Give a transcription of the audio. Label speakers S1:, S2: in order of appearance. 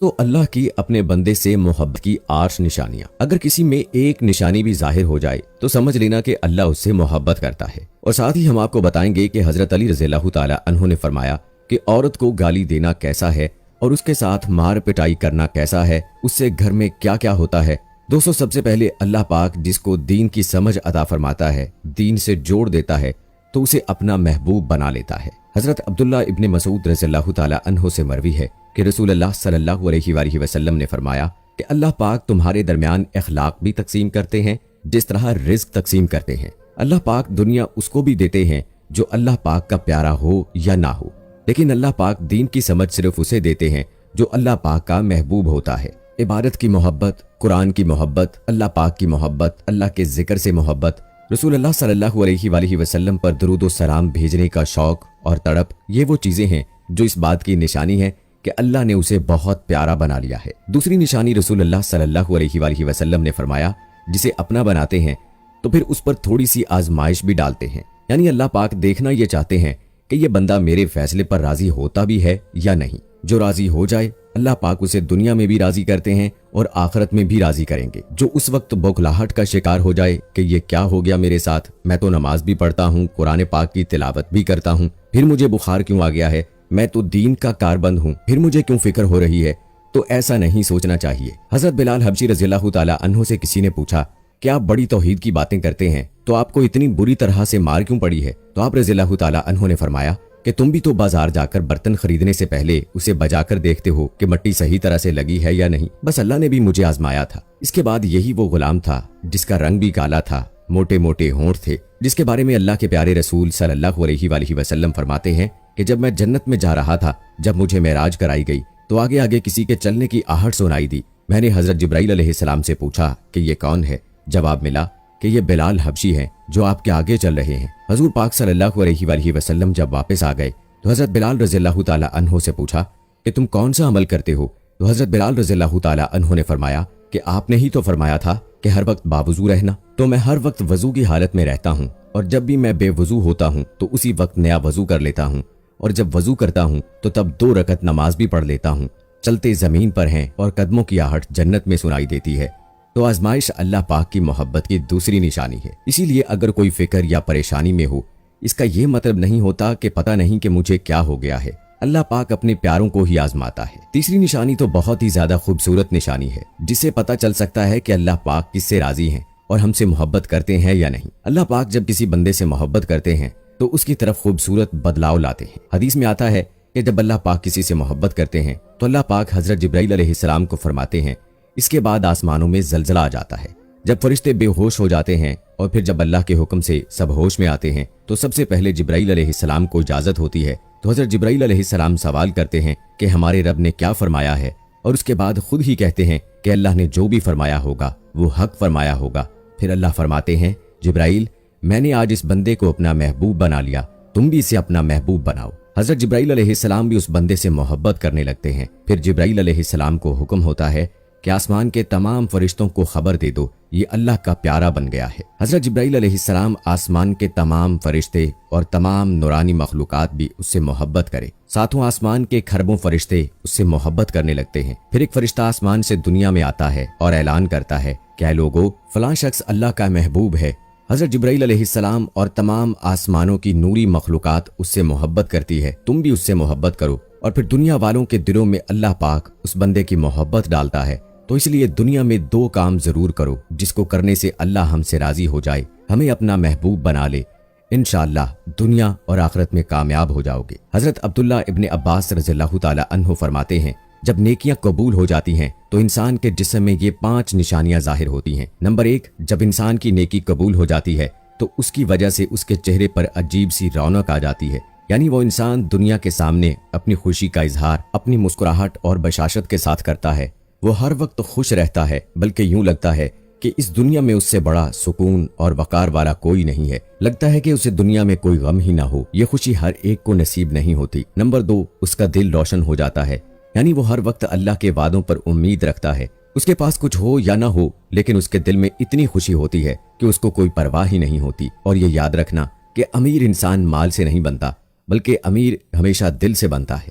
S1: تو اللہ کی اپنے بندے سے محبت کی 8 نشانیاں۔ اگر کسی میں ایک نشانی بھی ظاہر ہو جائے تو سمجھ لینا کہ اللہ اس سے محبت کرتا ہے۔ اور ساتھ ہی ہم آپ کو بتائیں گے کہ حضرت علی رضی اللہ تعالی عنہ نے فرمایا کہ عورت کو گالی دینا کیسا ہے اور اس کے ساتھ مار پٹائی کرنا کیسا ہے، اس سے گھر میں کیا کیا ہوتا ہے۔ دوستو، سب سے پہلے اللہ پاک جس کو دین کی سمجھ عطا فرماتا ہے، دین سے جوڑ دیتا ہے، تو اسے اپنا محبوب بنا لیتا ہے۔ حضرت عبداللہ ابن مسعود رضی اللہ تعالی عنہ سے مروی ہے کہ رسول اللہ صلی اللہ علیہ وآلہ وسلم نے فرمایا کہ اللہ پاک تمہارے درمیان اخلاق بھی تقسیم کرتے ہیں جس طرح رزق تقسیم کرتے ہیں۔ اللہ پاک دنیا اس کو بھی دیتے ہیں جو اللہ پاک کا پیارا ہو یا نہ ہو، لیکن اللہ پاک دین کی سمجھ صرف اسے دیتے ہیں جو اللہ پاک کا محبوب ہوتا ہے۔ عبادت کی محبت، قرآن کی محبت، اللہ پاک کی محبت، اللہ کے ذکر سے محبت، رسول اللہ صلی اللہ علیہ وآلہ وسلم پر درود و سلام بھیجنے کا شوق اور تڑپ، یہ وہ چیزیں ہیں جو اس بات کی نشانی ہے کہ اللہ نے اسے بہت پیارا بنا لیا ہے۔ دوسری نشانی رسول اللہ صلی اللہ علیہ وآلہ وسلم نے فرمایا جسے اپنا بناتے ہیں تو پھر اس پر تھوڑی سی آزمائش بھی ڈالتے ہیں، یعنی اللہ پاک دیکھنا یہ چاہتے ہیں کہ یہ بندہ میرے فیصلے پر راضی ہوتا بھی ہے یا نہیں۔ جو راضی ہو جائے اللہ پاک اسے دنیا میں بھی راضی کرتے ہیں اور آخرت میں بھی راضی کریں گے۔ جو اس وقت بوکھلاہٹ کا شکار ہو جائے کہ یہ کیا ہو گیا میرے ساتھ، میں تو نماز بھی پڑھتا ہوں، قرآن پاک کی تلاوت بھی کرتا ہوں، پھر مجھے بخار کیوں آ گیا ہے، میں تو دین کا کاربند ہوں، پھر مجھے کیوں فکر ہو رہی ہے، تو ایسا نہیں سوچنا چاہیے۔ حضرت بلال حبشی رضی اللہ تعالی عنہ سے کسی نے پوچھا کہ آپ بڑی توحید کی باتیں کرتے ہیں تو آپ کو اتنی بری طرح سے مار کیوں پڑی ہے؟ تو آپ رضی اللہ تعالی عنہ نے فرمایا کہ تم بھی تو بازار جا کر برتن خریدنے سے پہلے اسے بجا کر دیکھتے ہو کہ مٹی صحیح طرح سے لگی ہے یا نہیں، بس اللہ نے بھی مجھے آزمایا تھا۔ اس کے بعد یہی وہ غلام تھا جس کا رنگ بھی کالا تھا، موٹے موٹے ہونٹ تھے، جس کے بارے میں اللہ کے پیارے رسول صلی اللہ علیہ وآلہ وسلم فرماتے ہیں کہ جب میں جنت میں جا رہا تھا، جب مجھے معراج کرائی گئی تو آگے آگے کسی کے چلنے کی آہٹ سنائی دی۔ میں نے حضرت جبرائیل علیہ السلام سے پوچھا کہ یہ کون ہے؟ جواب ملا کہ یہ بلال حبشی ہیں جو آپ کے آگے چل رہے ہیں۔ حضور پاک صلی اللہ علیہ وآلہ وسلم جب واپس آ گئے تو حضرت بلال رضی اللہ تعالی عنہ سے پوچھا کہ تم کون سا عمل کرتے ہو؟ تو حضرت بلال رضی اللہ تعالی عنہ نے فرمایا کہ آپ نے ہی تو فرمایا تھا کہ ہر وقت باوضو رہنا، تو میں ہر وقت وضو کی حالت میں رہتا ہوں، اور جب بھی میں بے وضو ہوتا ہوں تو اسی وقت نیا وضو کر لیتا ہوں، اور جب وضو کرتا ہوں تو تب 2 رکعت نماز بھی پڑھ لیتا ہوں۔ چلتے زمین پر ہیں اور قدموں کی آہٹ جنت میں سنائی دیتی ہے۔ تو آزمائش اللہ پاک کی محبت کی دوسری نشانی ہے۔ اسی لیے اگر کوئی فکر یا پریشانی میں ہو، اس کا یہ مطلب نہیں ہوتا کہ پتہ نہیں کہ مجھے کیا ہو گیا ہے، اللہ پاک اپنے پیاروں کو ہی آزماتا ہے۔ تیسری نشانی تو بہت ہی زیادہ خوبصورت نشانی ہے، جس سے پتہ چل سکتا ہے کہ اللہ پاک کس سے راضی ہیں اور ہم سے محبت کرتے ہیں یا نہیں۔ اللہ پاک جب کسی بندے سے محبت کرتے ہیں تو اس کی طرف خوبصورت بدلاؤ لاتے ہیں۔ حدیث میں آتا ہے کہ جب اللہ پاک کسی سے محبت کرتے ہیں تو اللہ پاک حضرت جبرائیل علیہ السلام کو فرماتے ہیں اس کے بعد آسمانوں میں زلزلہ آ جاتا ہے، جب فرشتے بے ہوش ہو جاتے ہیں اور پھر جب اللہ کے حکم سے سب ہوش میں آتے ہیں تو سب سے پہلے جبرائیل علیہ السلام کو اجازت ہوتی ہے، تو حضرت جبرائیل علیہ السلام سوال کرتے ہیں کہ ہمارے رب نے کیا فرمایا ہے، اور اس کے بعد خود ہی کہتے ہیں کہ اللہ نے جو بھی فرمایا ہوگا وہ حق فرمایا ہوگا۔ پھر اللہ فرماتے ہیں جبرائیل، میں نے آج اس بندے کو اپنا محبوب بنا لیا، تم بھی اسے اپنا محبوب بناؤ۔ حضرت جبرائیل علیہ السلام بھی اس بندے سے محبت کرنے لگتے ہیں۔ پھر جبرائیل علیہ السلام کو حکم ہوتا ہے کہ آسمان کے تمام فرشتوں کو خبر دے دو یہ اللہ کا پیارا بن گیا ہے۔ حضرت جبرائیل علیہ السلام آسمان کے تمام فرشتے اور تمام نورانی مخلوقات بھی اس سے محبت کرے، ساتھوں آسمان کے کھربوں فرشتے اس سے محبت کرنے لگتے ہیں۔ پھر ایک فرشتہ آسمان سے دنیا میں آتا ہے اور اعلان کرتا ہے کہ اے لوگو، فلاں شخص اللہ کا محبوب ہے۔ حضرت جبرائیل علیہ السلام اور تمام آسمانوں کی نوری مخلوقات اس سے محبت کرتی ہے، تم بھی اس سے محبت کرو۔ اور پھر دنیا والوں کے دلوں میں اللہ پاک اس بندے کی محبت ڈالتا ہے، تو اس لیے دنیا میں 2 کام ضرور کرو جس کو کرنے سے اللہ ہم سے راضی ہو جائے، ہمیں اپنا محبوب بنا لے، انشاءاللہ دنیا اور آخرت میں کامیاب ہو جاؤ گے۔ حضرت عبداللہ ابن عباس رضی اللہ تعالی عنہ فرماتے ہیں جب نیکیاں قبول ہو جاتی ہیں تو انسان کے جسم میں یہ 5 نشانیاں ظاہر ہوتی ہیں۔ نمبر 1، جب انسان کی نیکی قبول ہو جاتی ہے تو اس کی وجہ سے اس کے چہرے پر عجیب سی رونق آ جاتی ہے، یعنی وہ انسان دنیا کے سامنے اپنی خوشی کا اظہار اپنی مسکراہٹ اور بشاشت کے ساتھ کرتا ہے، وہ ہر وقت خوش رہتا ہے، بلکہ یوں لگتا ہے کہ اس دنیا میں اس سے بڑا سکون اور وقار والا کوئی نہیں ہے، لگتا ہے کہ اسے دنیا میں کوئی غم ہی نہ ہو۔ یہ خوشی ہر ایک کو نصیب نہیں ہوتی۔ نمبر 2، اس کا دل روشن ہو جاتا ہے، یعنی وہ ہر وقت اللہ کے وعدوں پر امید رکھتا ہے، اس کے پاس کچھ ہو یا نہ ہو لیکن اس کے دل میں اتنی خوشی ہوتی ہے کہ اس کو کوئی پرواہ ہی نہیں ہوتی۔ اور یہ یاد رکھنا کہ امیر انسان مال سے نہیں بنتا، بلکہ امیر ہمیشہ دل سے بنتا ہے۔